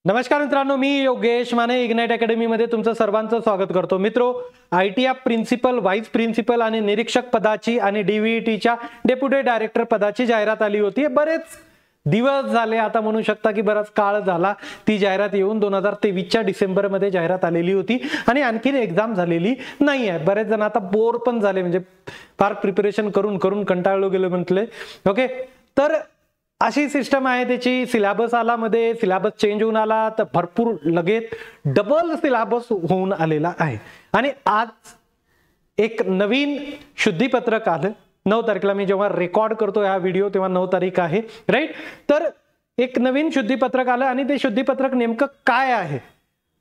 नमस्कार मित्रांनो, मी Yogesh Mane ignite academy मध्ये तुमचं सर्वांचं स्वागत करतो. मित्रो, ITF प्रिन्सिपल, व्हाईस प्रिन्सिपल आणि निरीक्षक पदाची आणि DVETच्या डेप्युटी डायरेक्टर पदाची जाहिरात आली होती. बरेच दिवस झाले, आता म्हणू शकता की बराच काळ झाला ती जाहिरात येऊन. 2023च्या डिसेंबर मध्ये जाहिरात आलेली होती आणि आणखीन एक्झाम झालेली नाही आहे. बरेच जण आता बोर पण झाले, म्हणजे फार प्रिपरेशन करून करून कंटाळलो गेलो म्हटले. ओके, तर अशी सिस्टम आहे त्याची. सिलेबस आला मध्ये, सिलेबस चेंज होऊन आला, तर भरपूर लगेच डबल सिलेबस होऊन आलेला आहे. आणि आज एक नवीन शुद्धीपत्रक आलं 9 तारखेला. मी जेव्हा रेकॉर्ड करतो हा व्हिडिओ तेव्हा 9 तारीख आहे, राईट. तर एक नवीन शुद्धीपत्रक आलं आणि ते शुद्धीपत्रक नेमकं काय आहे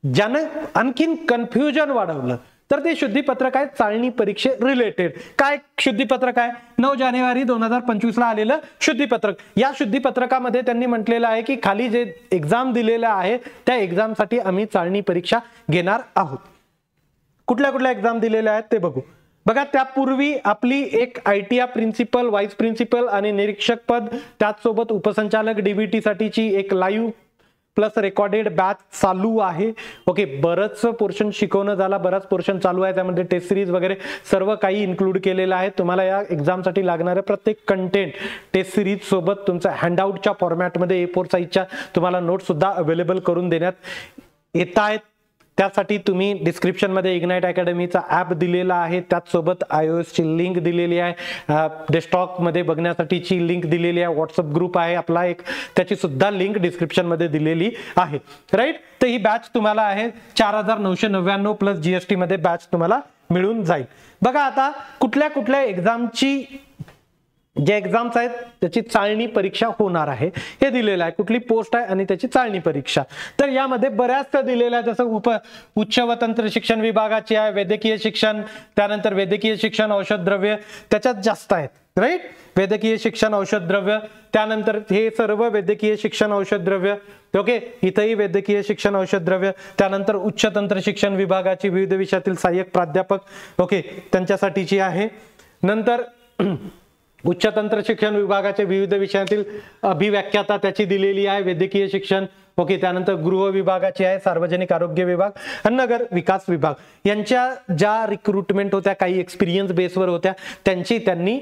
ज्यानं आणखीन कन्फ्युजन वाढवलं, तर ते शुद्धीपत्रक आहे चाळणी परीक्षे रिलेटेड. काय शुद्धीपत्रक आहे? 9 जानेवारी 2025 ला आलेलं शुद्धीपत्रक. या शुद्धीपत्रकामध्ये त्यांनी म्हटलेलं आहे की खाली जे एक्झाम दिलेलं आहे त्या एक्झामसाठी आम्ही चाळणी परीक्षा घेणार आहोत. कुठल्या कुठल्या एक्झाम दिलेल्या आहेत ते बघू. बघा, त्यापूर्वी आपली एक ITF प्रिन्सिपल, व्हाईस प्रिन्सिपल आणि निरीक्षक पद, त्याचसोबत उपसंचालक DVT साठीची एक लाईव्ह प्लस रेकॉर्डेड बॅच चालू आहे. ओके, बरंच पोर्शन शिकवणं झाला, बराच पोर्शन चालू आहे. त्यामध्ये टेस्ट सिरीज वगैरे सर्व काही इन्क्लूड केलेलं आहे. तुम्हाला या एक्झामसाठी लागणारे प्रत्येक कंटेंट टेस्ट सिरीज सोबत तुमच्या हँडआउटच्या फॉर्मॅटमध्ये A4 साईजच्या तुम्हाला नोट सुद्धा अवेलेबल करून देण्यात येत आहेत. त्यासाठी तुम्ही डिस्क्रिप्शन मध्ये इग्नाइट अकॅडमीचा ऍप दिलेला आहे, त्याचसोबत iOS ची लिंक दिलेली आहे, डेस्कटॉप मध्ये बघण्यासाठीची लिंक दिलेली आहे, व्हॉट्सअप ग्रुप आहे आपला एक, त्याची सुद्धा लिंक डिस्क्रिप्शन मध्ये दिलेली आहे, राईट. तर ही बॅच तुम्हाला आहे 4999 प्लस GST मध्ये बॅच तुम्हाला मिळून जाईल. बघा, आता कुठल्या कुठल्या एक्झामची जे एक्झाम्स आहेत त्याची चाळणी परीक्षा होणार आहे हे दिलेलं आहे. कुठली पोस्ट आहे आणि त्याची चाळणी परीक्षा. तर यामध्ये बऱ्याचशा दिलेल्या आहे, जसं उच्च व तंत्र शिक्षण विभागाची आहे, वैद्यकीय शिक्षण, त्यानंतर वैद्यकीय शिक्षण औषध द्रव्य, त्याच्यात जास्त आहेत, राईट. वैद्यकीय शिक्षण औषध द्रव्य, त्यानंतर हे सर्व वैद्यकीय शिक्षण औषध द्रव्य. ओके, इथंही वैद्यकीय शिक्षण औषध द्रव्य. त्यानंतर उच्च तंत्र शिक्षण विभागाची विविध विषयातील सहाय्यक प्राध्यापक, ओके, त्यांच्यासाठीची आहे. नंतर उच्च तंत्र शिक्षण विभागाच्या विविध विषयातील अभिव्याख्याता त्याची दिलेली आहे, वैद्यकीय शिक्षण. ओके, त्यानंतर गृह विभागाची आहे, सार्वजनिक आरोग्य विभाग आणि नगर विकास विभाग. यांच्या ज्या रिक्रुटमेंट होत्या काही एक्सपिरियन्स बेसवर होत्या, त्यांनी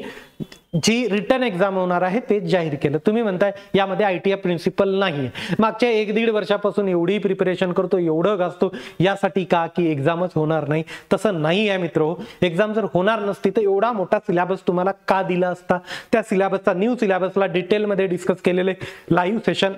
जी रिटर्न एक्झाम होणार आहे ते जाहीर केलं. तुम्ही म्हणताय यामध्ये ITF प्रिन्सिपल नाही. मागच्या 1-1.5 वर्षापासून एवढी प्रिपरेशन करतो, एवढं गाजतो यासाठी का की एक्झामच होणार नाही? तसं नाही आहे मित्र. एक्झाम जर होणार नसती तर एवढा मोठा सिलेबस तुम्हाला का दिला असता? त्या सिलेबसचा, न्यू सिलेबसला डिटेलमध्ये डिस्कस केलेले लाईव्ह सेशन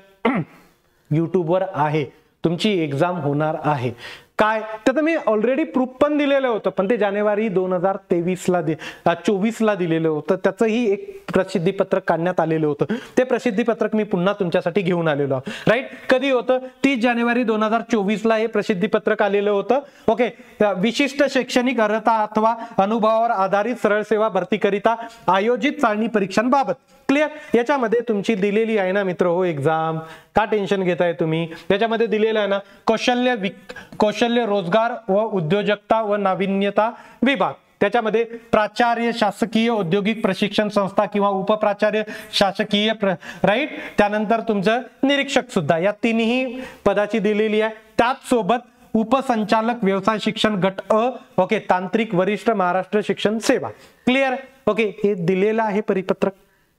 युट्यूबवर आहे. तुमची एक्झाम होणार आहे काय तर मी ऑलरेडी प्रूफ पण दिलेलं होतं, पण ते जानेवारी 2024 ला दिलेलं होतं. त्याचंही एक प्रसिद्धीपत्रक काढण्यात आलेलं होतं. ते प्रसिद्धीपत्रक मी पुन्हा तुमच्यासाठी घेऊन आलेलो आहे, राईट. कधी होतं? 30 जानेवारी 2024 ला हे प्रसिद्धीपत्रक आलेलं होतं. ओके, विशिष्ट शैक्षणिक अर्हता अथवा अनुभवावर आधारित सरळ सेवा भरतीकरिता आयोजित चाळणी परीक्षांबाबत. क्लिअर? याच्यामध्ये तुमची दिलेली आहे ना मित्र हो एक्झाम. का टेन्शन घेताय तुम्ही? याच्यामध्ये दिलेलं आहे ना, कौशल्य रोजगार व उद्योजकता व नाविन्यता विभाग. त्याच्यामध्ये प्राचार्य शासकीय औद्योगिक प्रशिक्षण संस्था किंवा उपप्राचार्य शासकीय राईट. त्यानंतर तुमचं निरीक्षक सुद्धा, या तिन्ही पदाची दिलेली आहे. त्याच सोबत उपसंचालक व्यवसाय शिक्षण गट अ, ओके, तांत्रिक वरिष्ठ महाराष्ट्र शिक्षण सेवा. क्लिअर? ओके, हे दिलेलं आहे परिपत्रक.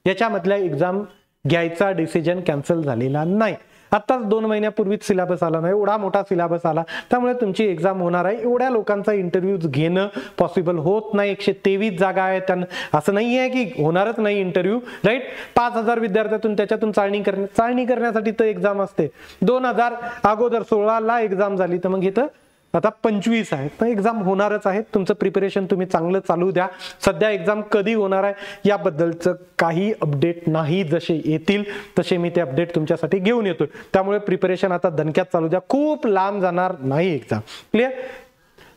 याच्यामधल्या एक्झाम घ्यायचा डिसिजन कॅन्सल झालेला नाही. आताच 2 महिन्यापूर्वीच सिलेबस आला नाही, एवढा मोठा सिलेबस आला, त्यामुळे तुमची एक्झाम होणार आहे. एवढ्या लोकांचा इंटरव्ह्यू घेणं पॉसिबल होत नाही. 123 जागा आहेत, त्यांना असं नाही आहे की होणारच नाही इंटरव्ह्यू, राईट. 5000 विद्यार्थ्यातून त्याच्यातून चाळणी करण्यासाठी तर एक्झाम असते. 2000 अगोदर 16 ला एक्झाम झाली, तर मग इथं आता 25 आहे, तर एक्झाम होणारच आहे. तुमचं प्रिपरेशन तुम्ही चांगलं चालू द्या. सध्या एक्झाम कधी होणार आहे याबद्दलचं काही अपडेट नाही. जसे येतील तसे मी ते अपडेट तुमच्यासाठी घेऊन येतो. त्यामुळे प्रिपरेशन आता दणक्यात चालू द्या, खूप लांब जाणार नाही एक्झाम. क्लिअर?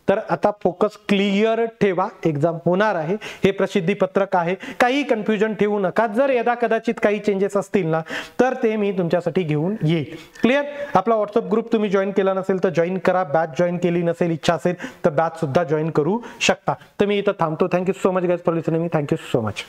तर आता फोकस क्लिअर ठेवा, एक्झाम होणार आहे. हे प्रसिद्धीपत्रक आहे, काही कन्फ्युजन ठेवू नका. जर यदा कदाचित काही चेंजेस असतील ना तर ते मी तुमच्यासाठी घेऊन येईल. क्लिअर? आपला व्हॉट्सअप ग्रुप तुम्ही जॉईन केला नसेल तर जॉईन करा. बॅच जॉईन केली नसेल, इच्छा असेल तर बॅच सुद्धा जॉईन करू शकता. तर मी इथं थांबतो. Thank you so much guys for listening. Thank you so much.